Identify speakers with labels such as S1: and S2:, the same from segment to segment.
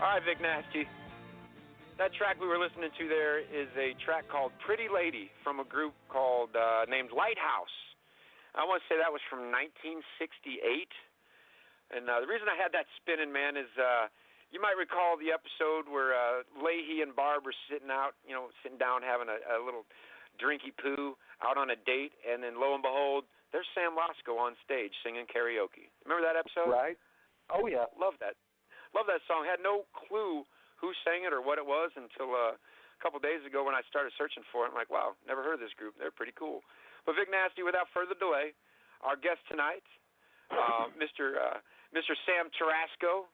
S1: All right, Vic Nasty. That track we were listening to there is a track called Pretty Lady from a group called named Lighthouse. I want to say that was from 1968. And the reason I had that spinning, man, is you might recall the episode where Leahy and Barb were sitting down having a little drinky poo out on a date, and then lo and behold, there's Sam Losco on stage singing karaoke. Remember that episode?
S2: Right. Oh, yeah.
S1: Love that song. Had no clue who sang it or what it was until a couple days ago when I started searching for it. I'm like, wow, never heard of this group. They're pretty cool. But Vic Nasty, without further delay, our guest tonight, Mr. Sam Tarasco,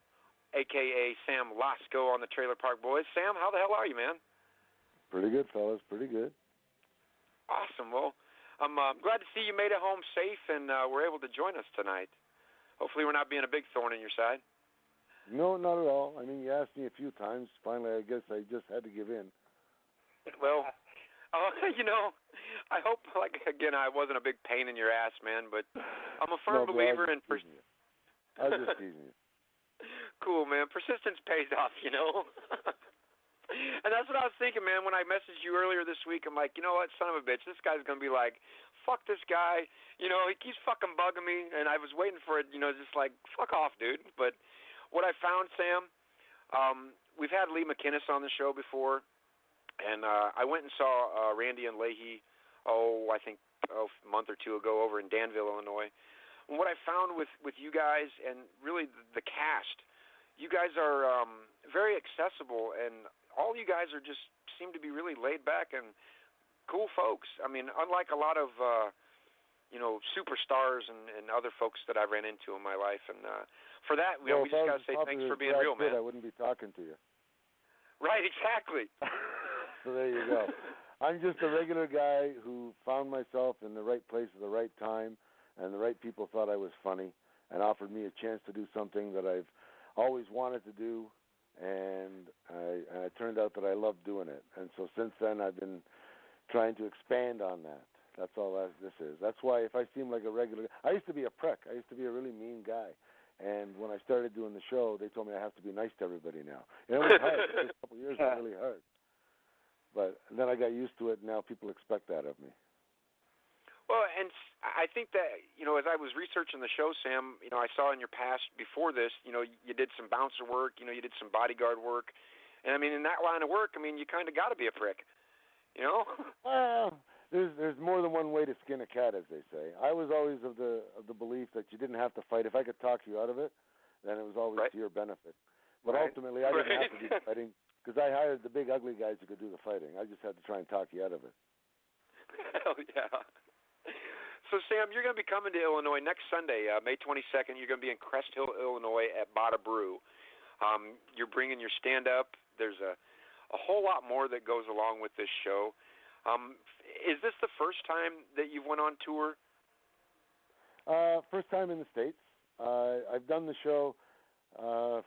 S1: a.k.a. Sam Losco on the Trailer Park Boys. Sam, how the hell are you, man?
S3: Pretty good, fellas. Pretty good.
S1: Awesome. Well, I'm glad to see you made it home safe and were able to join us tonight. Hopefully we're not being a big thorn in your side.
S3: No, not at all. I mean, you asked me a few times. Finally, I guess I just had to give in.
S1: Well, I hope, again, I wasn't a big pain in your ass, man, but I'm a firm believer in...
S3: I was just teasing you.
S1: Cool, man. Persistence pays off, And that's what I was thinking, man, when I messaged you earlier this week. I'm like, you know what, son of a bitch, this guy's going to be like, fuck this guy. He keeps fucking bugging me, and I was waiting for it, just like, fuck off, dude. But what I found, Sam, we've had Lee McInnes on the show before, and I went and saw Randy and Leahy, I think a month or two ago over in Danville, Illinois. And what I found with you guys and really the cast, you guys are very accessible, and all you guys seem to be really laid back and cool folks. I mean, unlike a lot of superstars and other folks that I've ran into in my life. And for that, we just got to say thanks for being real, man.
S3: I wouldn't be talking to you.
S1: Right, exactly.
S3: So there you go. I'm just a regular guy who found myself in the right place at the right time, and the right people thought I was funny and offered me a chance to do something that I've always wanted to do, and it turned out that I love doing it. And so since then, I've been trying to expand on that. That's all this is. That's why if I seem like a regular... I used to be a prick. I used to be a really mean guy. And when I started doing the show, they told me I have to be nice to everybody now. It was hard. The first couple of years was really hard. But then I got used to it, and now people expect that of me.
S1: Well, and I think that, as I was researching the show, Sam, I saw in your past before this, you did some bouncer work, you did some bodyguard work. And, I mean, in that line of work, you kind of got to be a prick,
S3: Well, there's more than one way to skin a cat, as they say. I was always of the belief that you didn't have to fight. If I could talk you out of it, then it was always to your benefit. But ultimately, I didn't have to do the fighting because I hired the big ugly guys who could do the fighting. I just had to try and talk you out of it.
S1: Hell yeah. So, Sam, you're going to be coming to Illinois next Sunday, May 22nd. You're going to be in Crest Hill, Illinois at Bada Brew. You're bringing your stand-up. There's a whole lot more that goes along with this show. Is this the first time that you've went on tour?
S3: First time in the States. I've done the show, I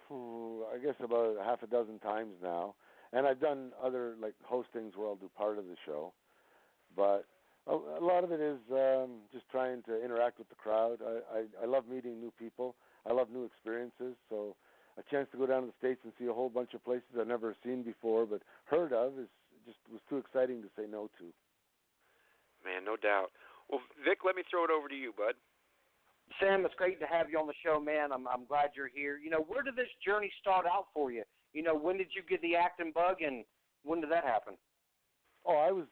S3: guess about half a dozen times now. And I've done other, hostings where I'll do part of the show. But a lot of it is just trying to interact with the crowd. I love meeting new people. I love new experiences. So a chance to go down to the States and see a whole bunch of places I've never seen before but heard of was too exciting to say no to.
S1: Man, no doubt. Well, Vic, let me throw it over to you, bud.
S2: Sam, it's great to have you on the show, man. I'm glad you're here. Where did this journey start out for you? When did you get the acting bug, and when did that happen?
S3: Oh,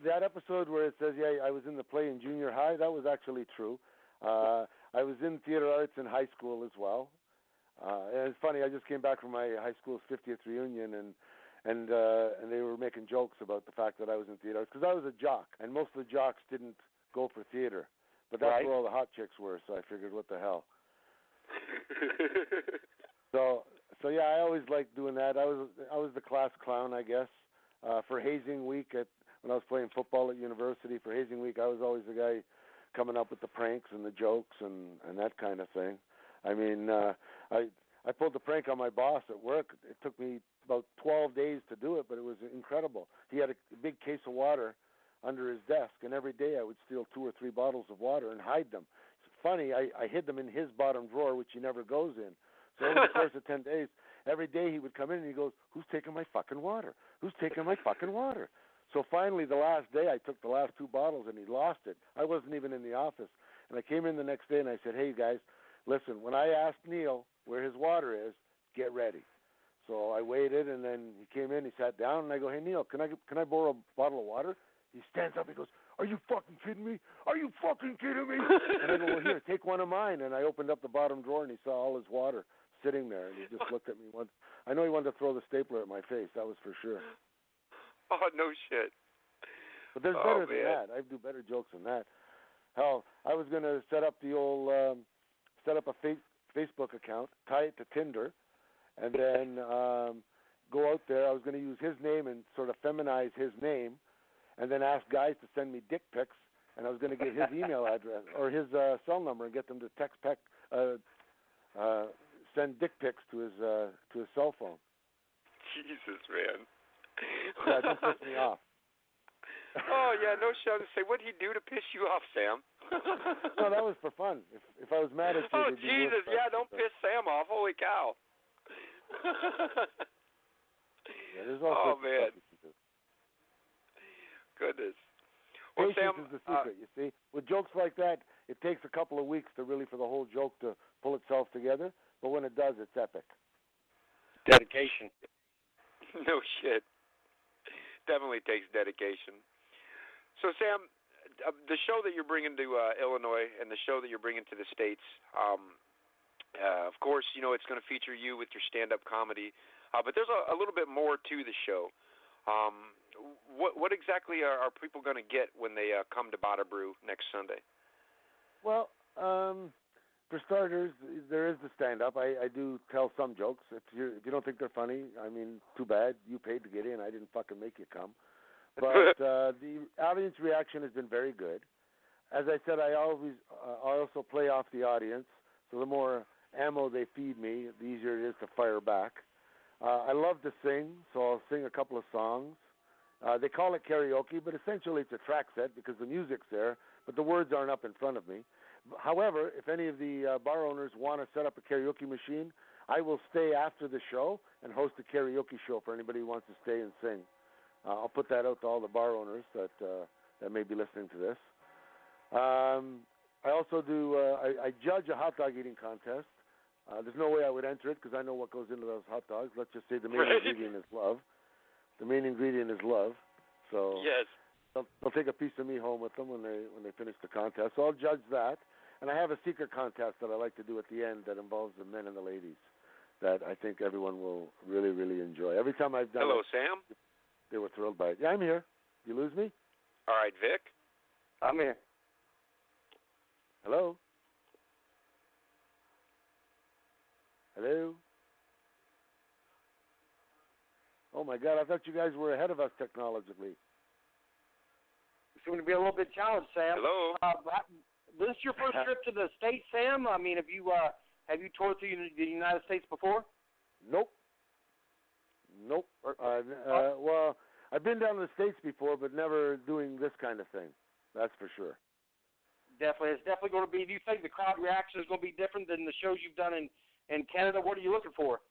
S3: that episode where it says, I was in the play in junior high, that was actually true. I was in theater arts in high school as well. And it's funny, I just came back from my high school's 50th reunion, and they were making jokes about the fact that I was in theater arts, because I was a jock, and most of the jocks didn't go for theater. But that's where all the hot chicks were, so I figured, what the hell. So yeah, I always liked doing that. I was the class clown, I guess. For hazing week when I was playing football at university, for hazing week, I was always the guy coming up with the pranks and the jokes and that kind of thing. I mean, I pulled the prank on my boss at work. It took me about 12 days to do it, but it was incredible. He had a big case of water under his desk, and every day I would steal 2 or 3 bottles of water and hide them. It's funny, I hid them in his bottom drawer, which he never goes in. So over the course of 10 days, every day he would come in and he goes, "Who's taking my fucking water? Who's taking my fucking water?" So finally, the last day, I took the last 2 bottles, and he lost it. I wasn't even in the office. And I came in the next day, and I said, "Hey, guys, listen, when I asked Neil where his water is, get ready." So I waited, and then he came in, he sat down, and I go, "Hey, Neil, can I borrow a bottle of water?" He stands up, he goes, "Are you fucking kidding me? Are you fucking kidding me?" And I go, "Well, here, take one of mine." And I opened up the bottom drawer, and he saw all his water sitting there, and he just looked at me once. I know he wanted to throw the stapler at my face, that was for sure.
S1: Oh, no shit.
S3: But there's better than that. I do better jokes than that. Hell, I was going to set up the old, set up a Facebook account, tie it to Tinder, and then go out there. I was going to use his name and sort of feminize his name, and then ask guys to send me dick pics, and I was going to get his email address or his cell number and get them to send dick pics to his cell phone.
S1: Jesus, man.
S3: Yeah, don't piss me off.
S1: Oh, yeah, no shit. I was say, what'd he do to piss you off, Sam?
S3: No, that was for fun. If I was mad at you,
S1: oh, Jesus, yeah, don't piss Sam off. Holy cow.
S3: Yeah, there's all sorts of stuff you can do.
S1: Goodness. Well,
S3: Patience
S1: Sam,
S3: is the secret, you see. With jokes like that, it takes a couple of weeks for the whole joke to pull itself together, but when it does, it's epic.
S2: Dedication.
S1: No shit. Definitely takes dedication. So, Sam, the show that you're bringing to Illinois and the show that you're bringing to the States, of course, you know, it's going to feature you with your stand-up comedy, but there's a little bit more to the show. What exactly are people going to get when they come to Bada Brew next Sunday?
S3: Well, for starters, there is the stand-up. I do tell some jokes. If you don't think they're funny, I mean, too bad. You paid to get in. I didn't fucking make you come. But the audience reaction has been very good. As I said, I also play off the audience. So the more ammo they feed me, the easier it is to fire back. I love to sing, so I'll sing a couple of songs. They call it karaoke, but essentially it's a track set because the music's there, but the words aren't up in front of me. However, if any of the bar owners want to set up a karaoke machine, I will stay after the show and host a karaoke show for anybody who wants to stay and sing. I'll put that out to all the bar owners that may be listening to this. I also do, I judge a hot dog eating contest. There's no way I would enter it because I know what goes into those hot dogs. Let's just say the main ingredient is love. The main ingredient is love. So
S1: yes.
S3: They'll take a piece of me home with them when they finish the contest. So I'll judge that. And I have a secret contest that I like to do at the end that involves the men and the ladies that I think everyone will really, really enjoy. Every time I've done
S1: Hello,
S3: it,
S1: Sam.
S3: They were thrilled by it. Yeah, I'm here. You lose me?
S1: All right, Vic.
S2: I'm here.
S3: Hello? Hello? Oh, my God, I thought you guys were ahead of us technologically.
S2: It's going to be a little bit challenged, Sam.
S1: Hello?
S2: This is your first trip to the States, Sam? I mean, have you toured through the United States before?
S3: Nope. Well, I've been down to the States before, but never doing this kind of thing. That's for sure.
S2: Definitely. It's definitely going to be, do you think the crowd reaction is going to be different than the shows you've done in Canada? What are you looking for?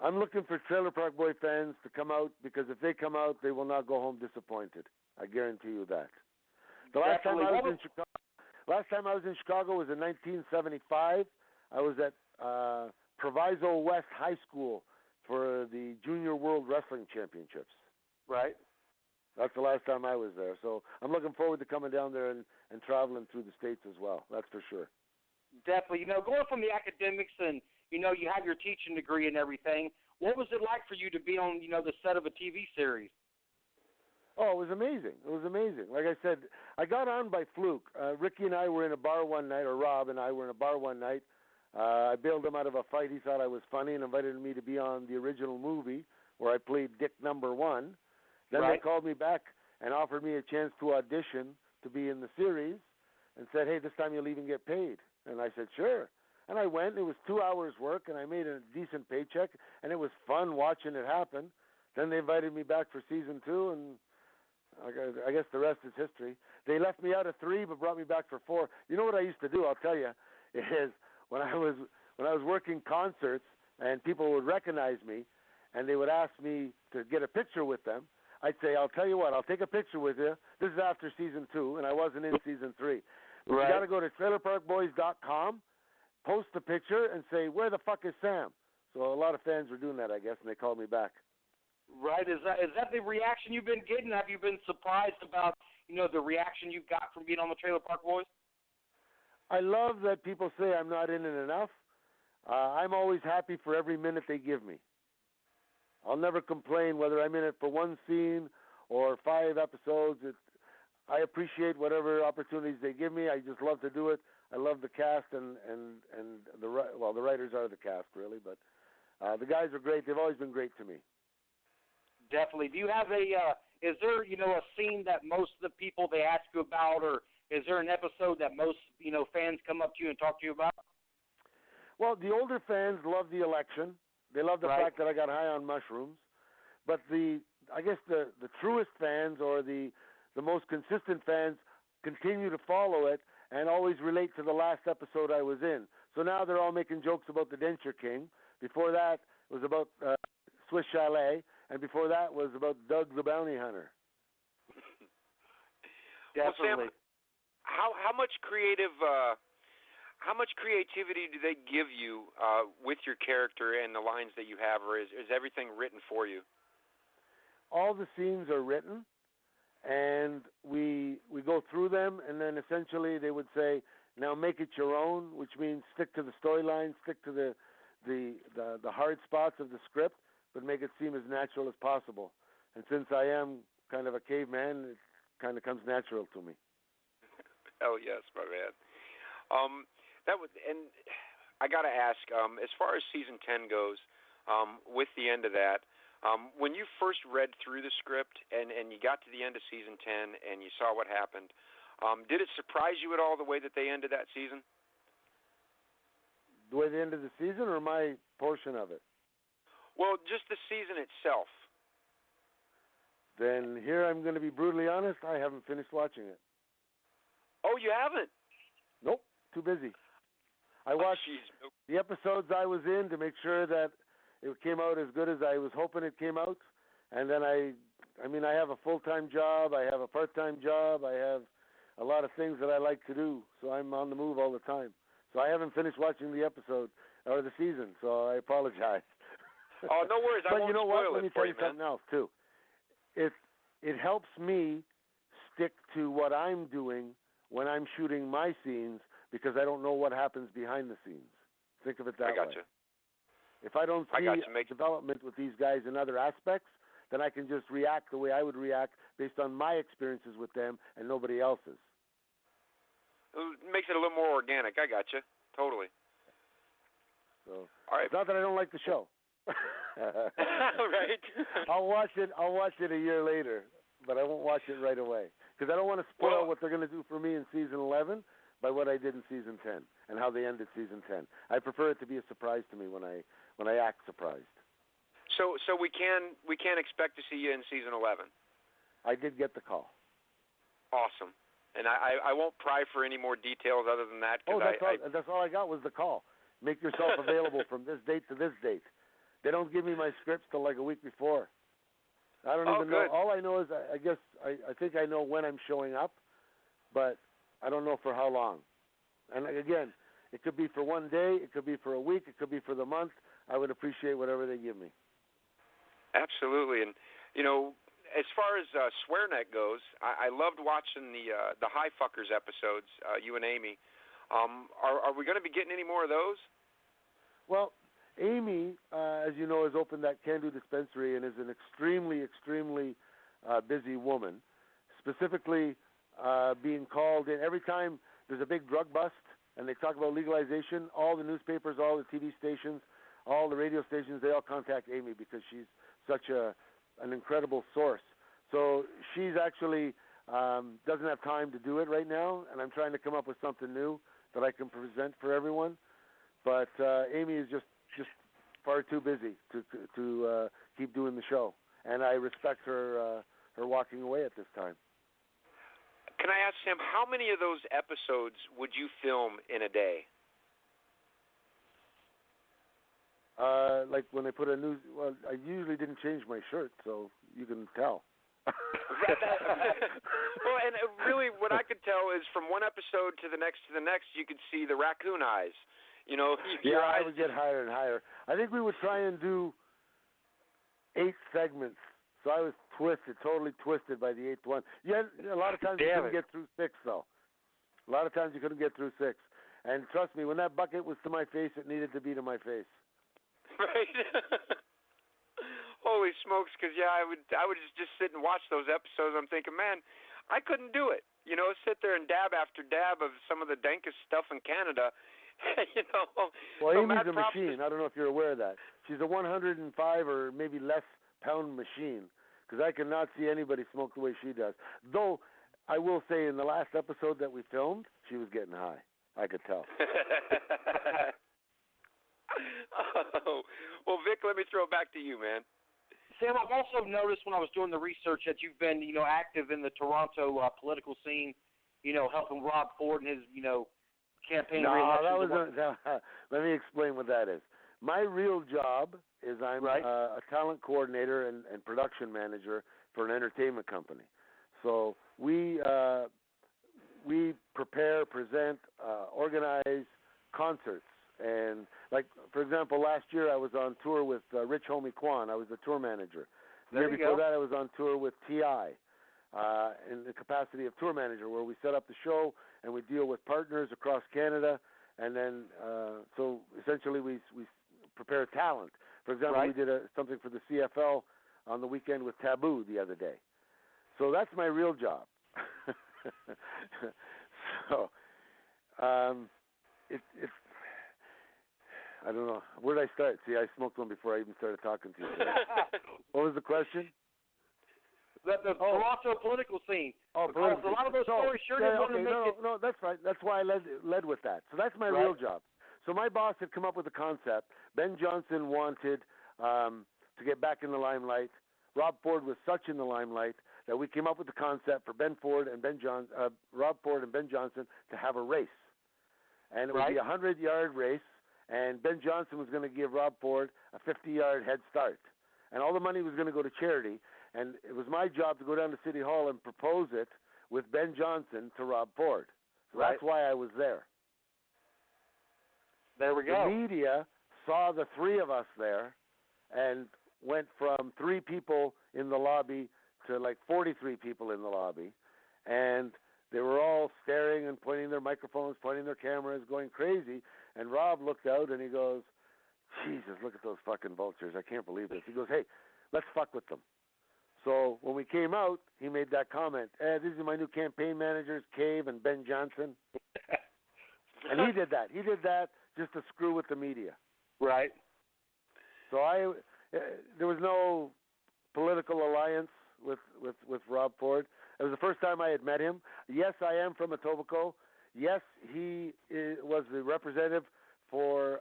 S3: I'm looking for Trailer Park Boy fans to come out because if they come out, they will not go home disappointed. I guarantee you that. The last time I was in Chicago was in 1975. I was at Proviso West High School for the Junior World Wrestling Championships.
S2: Right.
S3: That's the last time I was there. So I'm looking forward to coming down there and traveling through the States as well. That's for sure.
S2: Definitely. You know, going from the academics and, you know, you have your teaching degree and everything, what was it like for you to be on, you know, the set of a TV series?
S3: Oh, it was amazing. It was amazing. Like I said, I got on by fluke. Ricky and I were in a bar one night, or Rob and I were in a bar one night. I bailed him out of a fight. He thought I was funny and invited me to be on the original movie where I played Dick number 1. Then They called me back and offered me a chance to audition to be in the series and said, hey, this time you'll even get paid. And I said, sure. And I went. It was 2 hours work, and I made a decent paycheck, and it was fun watching it happen. Then they invited me back for season 2, and I guess the rest is history. They left me out of 3 but brought me back for 4. You know what I used to do, I'll tell you, is when I was working concerts, and people would recognize me, and they would ask me to get a picture with them, I'd say, I'll tell you what, I'll take a picture with you. This is after season 2, and I wasn't in season 3. But
S2: Right.
S3: You got to go to trailerparkboys.com, post the picture, and say, where the fuck is Sam? So a lot of fans were doing that, I guess, and they called me back.
S2: Right. Is that the reaction you've been getting? Have you been surprised about, the reaction you've got from being on the Trailer Park Boys?
S3: I love that people say I'm not in it enough. I'm always happy for every minute they give me. I'll never complain whether I'm in it for one scene or 5 episodes. I appreciate whatever opportunities they give me. I just love to do it. I love the cast and the writers are the cast really, but the guys are great. They've always been great to me.
S2: Definitely. Do you have is there, a scene that most of the people they ask you about, or is there an episode that most, fans come up to you and talk to you about?
S3: Well, the older fans love the election. They love the fact that I got high on mushrooms. But I guess the truest fans or the most consistent fans continue to follow it and always relate to the last episode I was in. So now they're all making jokes about the Denture King. Before that, it was about Swiss Chalet. And before that was about Doug the Bounty Hunter.
S2: Definitely.
S1: Well, Sam, how much creativity do they give you with your character and the lines that you have, or is everything written for you?
S3: All the scenes are written, and we go through them, and then essentially they would say, now make it your own, which means stick to the storyline, stick to the hard spots of the script, but make it seem as natural as possible. And since I am kind of a caveman, it kind of comes natural to me.
S1: Oh yes, my man. And I got to ask, as far as season 10 goes, with the end of that, when you first read through the script and you got to the end of season 10 and you saw what happened, did it surprise you at all the way that they ended that season?
S3: The way they ended the season, or my portion of it?
S1: Well, just the season itself.
S3: Then here I'm going to be brutally honest, I haven't finished watching it.
S1: Oh, you haven't?
S3: Nope, too busy. I watched the episodes I was in to make sure that it came out as good as I was hoping it came out. And then I have a full-time job, I have a part-time job, I have a lot of things that I like to do, so I'm on the move all the time. So I haven't finished watching the episode or the season, so I apologize.
S1: Oh, no worries. I won't spoil it for you, man.
S3: But you know what? Let me tell you something else, too. It helps me stick to what I'm doing when I'm shooting my scenes because I don't know what happens behind the scenes. Think of it that way.
S1: I got you.
S3: If I don't see development with these guys in other aspects, then I can just react the way I would react based on my experiences with them and nobody else's.
S1: It makes it a little more organic. I got you. Totally.
S3: So,
S1: all right.
S3: It's not that I don't like the show.
S1: Right.
S3: I'll watch it a year later, but I won't watch it right away because I don't want to spoil what they're going to do for me in season 11 by what I did in season 10 and how they ended season 10. I prefer it to be a surprise to me when I act surprised.
S1: So we can expect to see you in season 11.
S3: I did get the call.
S1: Awesome. And I won't pry for any more details other than that.
S3: That's all I got was the call. Make yourself available from this date to this date. They don't give me my scripts till like a week before. I don't even know. All I know is I think I know when I'm showing up, but I don't know for how long. And again, it could be for one day, it could be for a week, it could be for the month. I would appreciate whatever they give me.
S1: Absolutely. And, as far as Swearnet goes, I loved watching the High Fuckers episodes, you and Amy. Are we going to be getting any more of those?
S3: Well, Amy, as you know, has opened that Can-Do dispensary and is an extremely, extremely busy woman, specifically being called in. Every time there's a big drug bust and they talk about legalization, all the newspapers, all the TV stations, all the radio stations, they all contact Amy because she's such an incredible source. So she's actually doesn't have time to do it right now, and I'm trying to come up with something new that I can present for everyone. But Amy is just far too busy to keep doing the show, and I respect her walking away at this time.
S1: Can I ask, Sam, how many of those episodes would you film in a day?
S3: Like when they put a new. Well, I usually didn't change my shirt, so you can tell.
S1: Well, and really, what I could tell is from one episode to the next, you could see the raccoon eyes. You know, your eyes
S3: I would get higher and higher. I think we would try and do 8 segments. So I was totally twisted by the 8th one. Yeah, a lot of times you couldn't get through 6, though. A lot of times you couldn't get through 6. And trust me, when that bucket was to my face, it needed to be to my face.
S1: Right. Holy smokes! Because I would just sit and watch those episodes. I'm thinking, man, I couldn't do it. You know, sit there and dab after dab of some of the dankest stuff in Canada. You know.
S3: Well,
S1: so
S3: Amy's a machine. I don't know if you're aware of that. She's a 105 or maybe less pound machine. Because I cannot see anybody smoke the way she does. Though I will say, in the last episode that we filmed, she was getting high. I could tell.
S1: Oh. Well, Vic, let me throw it back to you, man.
S2: Sam, I've also noticed when I was doing the research that you've been, active in the Toronto political scene, helping Rob Ford and his, campaign re-election.
S3: Let me explain what that is. My real job is I'm a talent coordinator and production manager for an entertainment company. So we prepare, present, organize concerts. And, like, for example, last year I was on tour with Rich Homie Kwan. I was the tour manager. The year before that I was on tour with T.I. In the capacity of tour manager, where we set up the show and we deal with partners across Canada. And then, so essentially we prepare talent. For example, we did something for the CFL on the weekend with Taboo the other day. So that's my real job. So, it's I don't know. Where did I start? See, I smoked one before I even started talking to you. What was the question?
S2: The Toronto political scene. Because a lot of those stories didn't want to make it.
S3: No, that's right. That's why I led with that. So that's my real job. So my boss had come up with a concept. Ben Johnson wanted to get back in the limelight. Rob Ford was such in the limelight that we came up with the concept for Rob Ford and Ben Johnson to have a race. And it would be a 100-yard race. And Ben Johnson was going to give Rob Ford a 50-yard head start. And all the money was going to go to charity. And it was my job to go down to City Hall and propose it with Ben Johnson to Rob Ford. So that's why I was there.
S2: There we go.
S3: The media saw the 3 of us there and went from 3 people in the lobby to like 43 people in the lobby. And they were all staring and pointing their microphones, pointing their cameras, going crazy. And Rob looked out and he goes, Jesus, look at those fucking vultures. I can't believe this. He goes, hey, let's fuck with them. So when we came out, he made that comment. These are my new campaign managers, Cave and Ben Johnson. And he did that. He did that just to screw with the media.
S2: Right.
S3: So there was no political alliance with Rob Ford. It was the first time I had met him. Yes, I am from Etobicoke. Yes, he was the representative for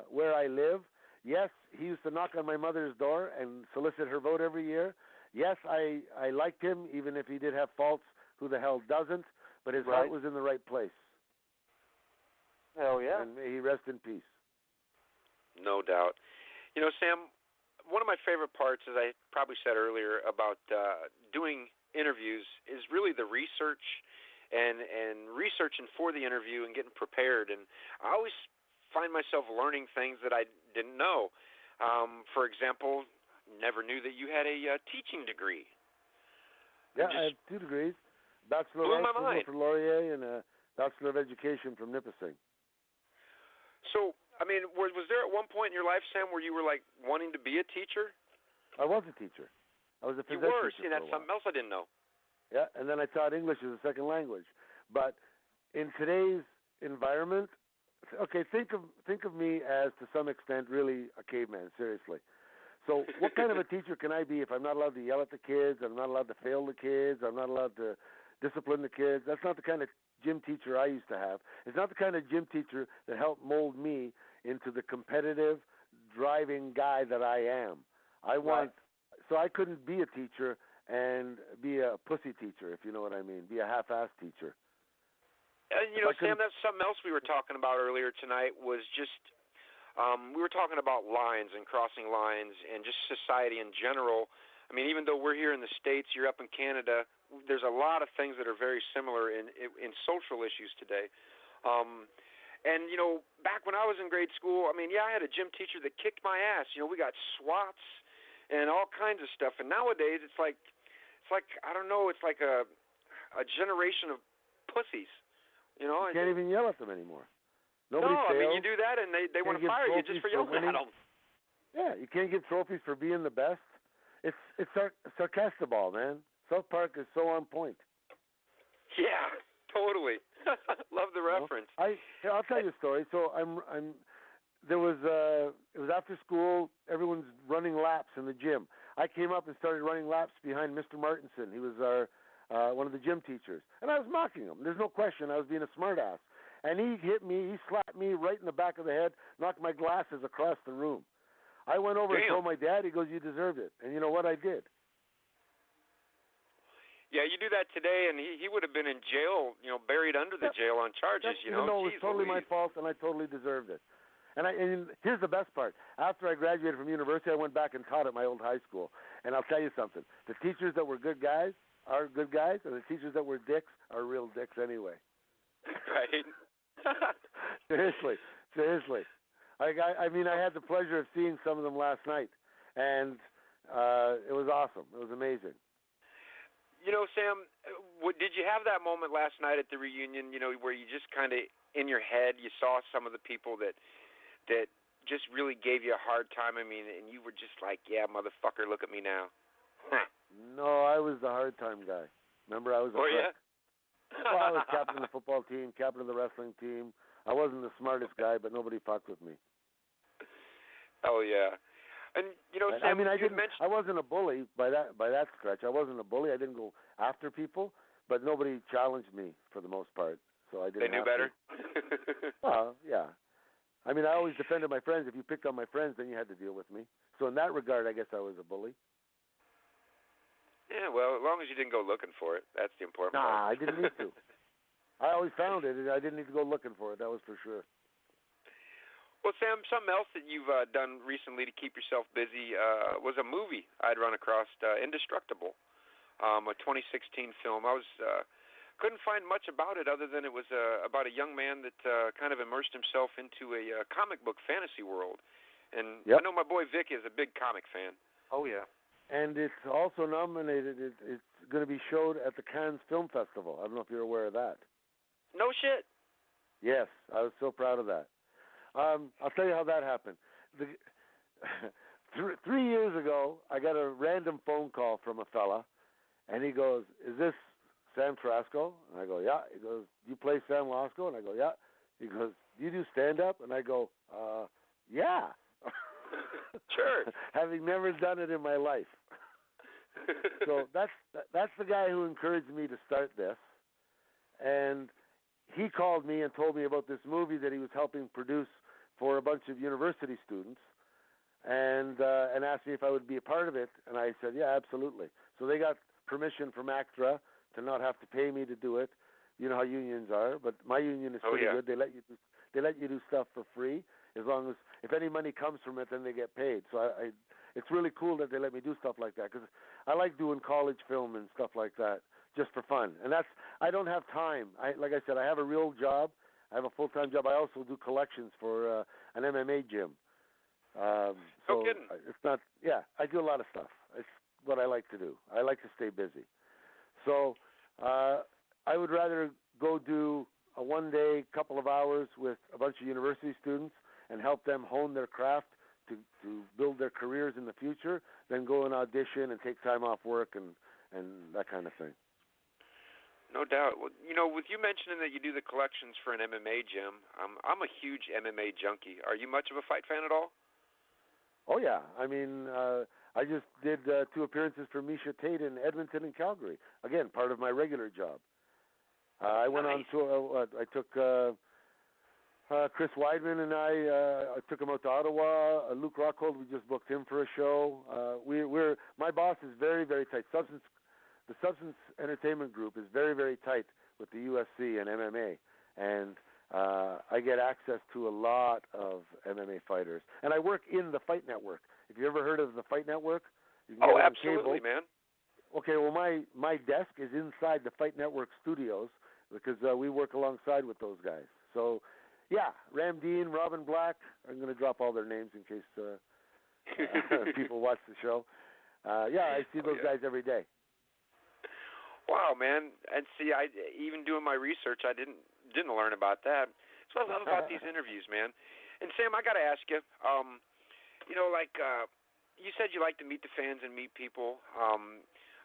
S3: where I live. Yes, he used to knock on my mother's door and solicit her vote every year. Yes, I liked him, even if he did have faults. Who the hell doesn't? But his heart was in the right place.
S2: Hell yeah.
S3: And may he rest in peace.
S1: No doubt. You know, Sam, one of my favorite parts, as I probably said earlier, about doing interviews is really the research and researching for the interview and getting prepared. And I always find myself learning things that I didn't know. For example, never knew that you had a teaching degree.
S3: Yeah, I have 2 degrees. Bachelor of Arts from Laurier and a Bachelor of Education from Nipissing.
S1: So, I mean, was there at one point in your life, Sam, where you were like wanting to be a teacher?
S3: I was a teacher. I was a phys ed
S1: teacher. You were.
S3: See,
S1: that's something else I didn't know.
S3: Yeah, and then I taught English as a second language. But in today's environment, okay, think of me as to some extent really a caveman, seriously. So what kind of a teacher can I be if I'm not allowed to yell at the kids, I'm not allowed to fail the kids, I'm not allowed to discipline the kids? That's not the kind of gym teacher I used to have. It's not the kind of gym teacher that helped mold me into the competitive, driving guy that I am. So I couldn't be a teacher and be a pussy teacher, if you know what I mean, be a half-assed teacher.
S1: And, you know, Sam, that's something else we were talking about earlier tonight was just we were talking about lines and crossing lines and just society in general. I mean, even though we're here in the States, you're up in Canada, there's a lot of things that are very similar in social issues today. And, you know, back when I was in grade school, I mean, yeah, I had a gym teacher that kicked my ass. You know, we got SWATs and all kinds of stuff. And nowadays it's like I don't know, it's like a generation of pussies. You know,
S3: you can't even yell at them anymore. Nobody fails.
S1: I mean, you do that and they want to fire you just for yelling at them.
S3: Yeah, you can't get trophies for being the best. It's sarcastic-ball, man. South Park is so on point.
S1: Yeah, totally. Love the reference.
S3: I'll tell you a story. So it was after school. Everyone's running laps in the gym. I came up and started running laps behind Mr. Martinson. He was our one of the gym teachers, and I was mocking him. There's no question I was being a smartass. And he hit me. He slapped me right in the back of the head, knocked my glasses across the room. I went over and told my dad. He goes, "You deserved it." And you know what? I did.
S1: Yeah, you do that today, and he would have been in jail, you know, buried under the jail on charges, you know.
S3: Even though it was totally my fault, and I totally deserved it. And here's the best part. After I graduated from university, I went back and taught at my old high school. And I'll tell you something. The teachers that were good guys are good guys, and the teachers that were dicks are real dicks anyway.
S1: Right.
S3: Seriously. I mean, I had the pleasure of seeing some of them last night, and it was awesome. It was amazing.
S1: You know, Sam, did you have that moment last night at the reunion, you know, where you just kind of, in your head, you saw some of the people that just really gave you a hard time? I mean, and you were just like, yeah, motherfucker, look at me now. Huh.
S3: No, I was the hard time guy. Remember, I was a prick.
S1: Yeah?
S3: Well, I was captain of the football team, captain of the wrestling team. I wasn't the smartest guy, but nobody fucked with me.
S1: Oh, yeah. And, you know, Sam,
S3: I wasn't a bully by that stretch. I wasn't a bully. I didn't go after people, but nobody challenged me for the most part. So I didn't.
S1: They knew better?
S3: Well, yeah. I mean, I always defended my friends. If you picked on my friends, then you had to deal with me. So in that regard, I guess I was a bully.
S1: Yeah, well, as long as you didn't go looking for it, that's the important part.
S3: Nah, I didn't need to. I always found it, and I didn't need to go looking for it. That was for sure.
S1: Well, Sam, something else that you've done recently to keep yourself busy was a movie I'd run across, Indestructible, a 2016 film. I couldn't find much about it other than it was about a young man that kind of immersed himself into a comic book fantasy world. And I know my boy Vic is a big comic fan.
S2: Oh, yeah.
S3: And it's also nominated. It's going to be showed at the Cannes Film Festival. I don't know if you're aware of that.
S1: No shit.
S3: Yes, I was so proud of that. I'll tell you how that happened. 3 years ago, I got a random phone call from a fella, and he goes, "Is this Sam Tarasco?" And I go, "Yeah." He goes, "You play Sam Losco?" And I go, "Yeah." He goes, "You do stand-up?" And I go, "Yeah."
S1: Sure.
S3: Having never done it in my life. So that's the guy who encouraged me to start this. And he called me and told me about this movie that he was helping produce for a bunch of university students, and asked me if I would be a part of it. And I said, yeah, absolutely. So they got permission from ACTRA to not have to pay me to do it. You know how unions are, but my union is pretty good. They let you do stuff for free, as long as if any money comes from it, then they get paid. So it's really cool that they let me do stuff like that, because I like doing college film and stuff like that just for fun. And I don't have time. Like I said, I have a real job. I have a full-time job. I also do collections for an MMA gym.
S1: No kidding.
S3: It's not. Yeah, I do a lot of stuff. It's what I like to do. I like to stay busy. So I would rather go do a one-day, couple of hours with a bunch of university students and help them hone their craft to build their careers in the future than go and audition and take time off work and that kind of thing.
S1: No doubt. Well, you know, with you mentioning that you do the collections for an MMA gym, I'm a huge MMA junkie. Are you much of a fight fan at all?
S3: Oh, yeah. I mean, I just did 2 appearances for Misha Tate in Edmonton and Calgary. Again, part of my regular job. I went on tour. I took Chris Weidman and I took him out to Ottawa. Luke Rockhold, we just booked him for a show. My boss is very, very tight. The Substance Entertainment Group is very, very tight with the UFC and MMA, and I get access to a lot of MMA fighters, and I work in the Fight Network. If you ever heard of the Fight Network, you can get it on
S1: absolutely,
S3: cable.
S1: man.
S3: Okay, well, my desk is inside the Fight Network studios because we work alongside with those guys. So, yeah, Ram Dean, Robin Black. I'm going to drop all their names in case people watch the show. Yeah, I see those guys every day.
S1: Wow, man. And see, I even doing my research, I didn't learn about that. That's what I love about these interviews, man. And Sam, I got to ask you, you said you like to meet the fans and meet people.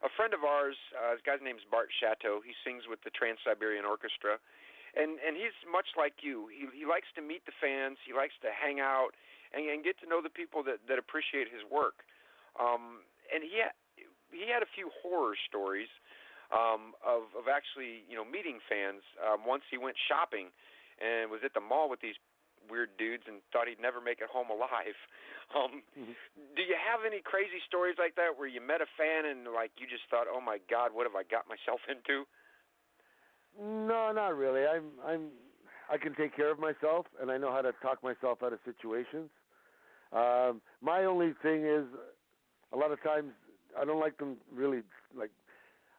S1: A friend of ours, his guy's name's Bart Chateau. He sings with the Trans-Siberian Orchestra, and he's much like you. He likes to meet the fans. He likes to hang out and get to know the people that appreciate his work. And he had a few horror stories of actually meeting fans. Once he went shopping and was at the mall with these weird dudes and thought he'd never make it home alive. Do you have any crazy stories like that where you met a fan and you just thought, oh my God, what have I got myself into?
S3: No, not really. I can take care of myself, and I know how to talk myself out of situations. My only thing is, a lot of times I don't like them really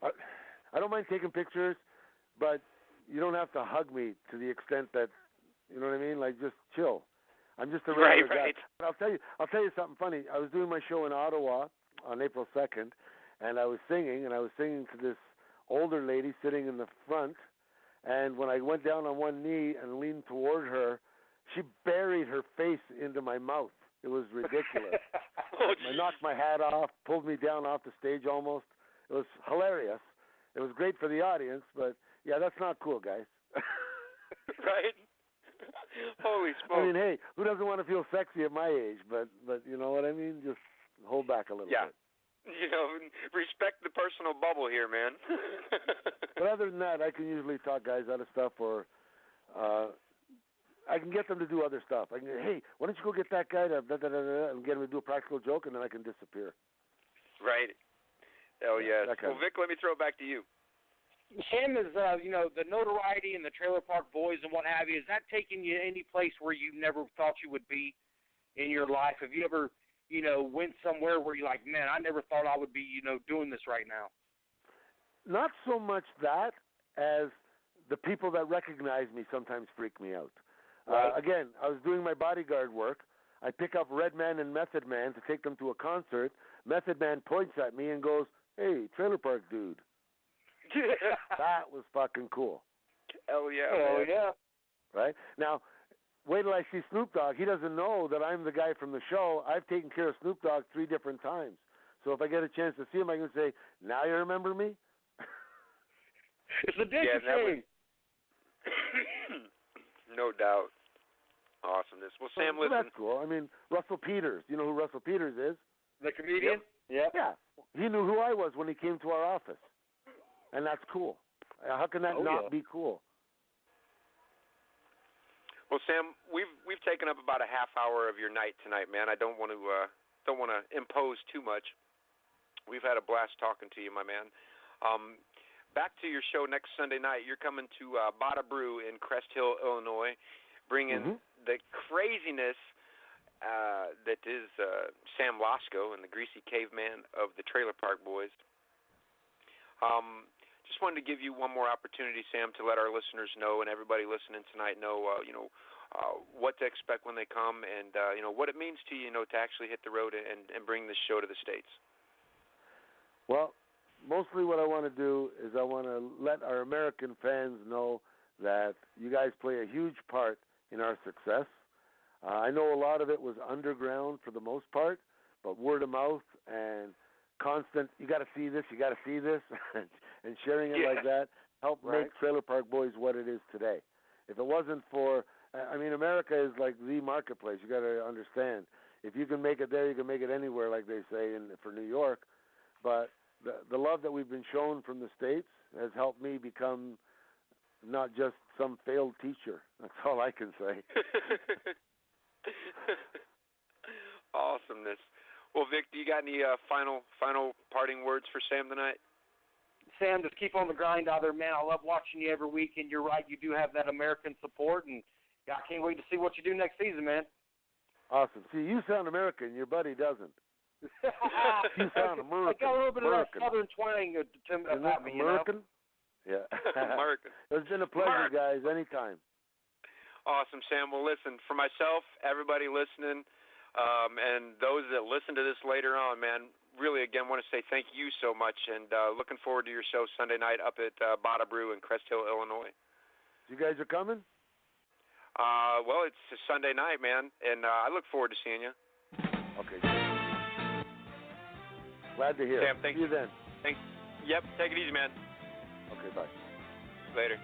S3: I don't mind taking pictures, but you don't have to hug me to the extent that, you know what I mean? Just chill. I'm just a regular guy. But I'll tell you something funny. I was doing my show in Ottawa on April 2nd, and I was singing to this older lady sitting in the front, and when I went down on one knee and leaned toward her, she buried her face into my mouth. It was ridiculous. I knocked my hat off, pulled me down off the stage almost. It was hilarious. It was great for the audience, but, yeah, that's not cool, guys.
S1: Right? Holy smokes.
S3: I mean, hey, who doesn't want to feel sexy at my age? But you know what I mean? Just hold back a little bit.
S1: Respect the personal bubble here, man.
S3: But other than that, I can usually talk guys out of stuff, or I can get them to do other stuff. I can go, hey, why don't you go get that guy to and get him to do a practical joke, and then I can disappear.
S1: Right. Hell yes. Well, Vic, let me throw it back to you.
S2: Sam, is the notoriety and the Trailer Park Boys and what have you, is that taking you any place where you never thought you would be in your life? Have you ever, went somewhere where you're like, man, I never thought I would be, doing this right now?
S3: Not so much that as the people that recognize me sometimes freak me out.
S2: Right.
S3: Again, I was doing my bodyguard work. I pick up Redman and Method Man to take them to a concert. Method Man points at me and goes, hey, Trailer Park dude. That was fucking cool.
S1: Hell yeah.
S2: Oh, yeah.
S3: Right? Now, wait till I see Snoop Dogg. He doesn't know that I'm the guy from the show. I've taken care of Snoop Dogg 3 different times. So if I get a chance to see him, I can say, now you remember me?
S2: It's a different thing.
S1: No doubt. Awesomeness. Well, Sam, listen.
S3: That's cool. I mean, Russell Peters. You know who Russell Peters is?
S2: The comedian?
S1: Yep.
S3: Yeah. He knew who I was when he came to our office. And that's cool. How can that not be cool?
S1: Well, Sam, we've taken up about a half hour of your night tonight, man. I don't want to impose too much. We've had a blast talking to you, my man. Back to your show next Sunday night. You're coming to Bada Brew in Crest Hill, Illinois, bringing the craziness that is Sam Losco and the Greasy Caveman of the Trailer Park Boys. Just wanted to give you one more opportunity, Sam, to let our listeners know and everybody listening tonight know, what to expect when they come and, what it means to you, to actually hit the road and bring this show to the States.
S3: Well, mostly what I want to do is I want to let our American fans know that you guys play a huge part in our success. I know a lot of it was underground for the most part, but word of mouth and constant, you got to see this, and sharing it like that helped make Trailer Park Boys what it is today. If it wasn't for, America is like the marketplace. You got to understand. If you can make it there, you can make it anywhere, like they say for New York. But the love that we've been shown from the States has helped me become not just some failed teacher. That's all I can say.
S1: Awesomeness. Well, Vic, do you got any final parting words for Sam tonight?
S2: Sam, just keep on the grind out there, man. I love watching you every week, and you're right, you do have that American support, and I can't wait to see what you do next season, man.
S3: Awesome. See, you sound American. Your buddy doesn't. You sound American.
S2: I got a little bit
S3: American.
S2: of that southern twang about me,
S3: American?
S2: You know?
S3: Yeah.
S1: American.
S3: It's been a pleasure, guys. Anytime.
S1: Awesome, Sam. Well, listen, for myself, everybody listening, and those that listen to this later on, man, really, again, want to say thank you so much, and looking forward to your show Sunday night up at Bada Brew in Crest Hill, Illinois.
S3: You guys are coming?
S1: Well, it's a Sunday night, man, and I look forward to seeing you.
S3: Okay. Glad to hear.
S1: Sam, thank
S3: See you then.
S1: Thanks. Yep, take it easy, man.
S3: Okay, bye.
S1: Later.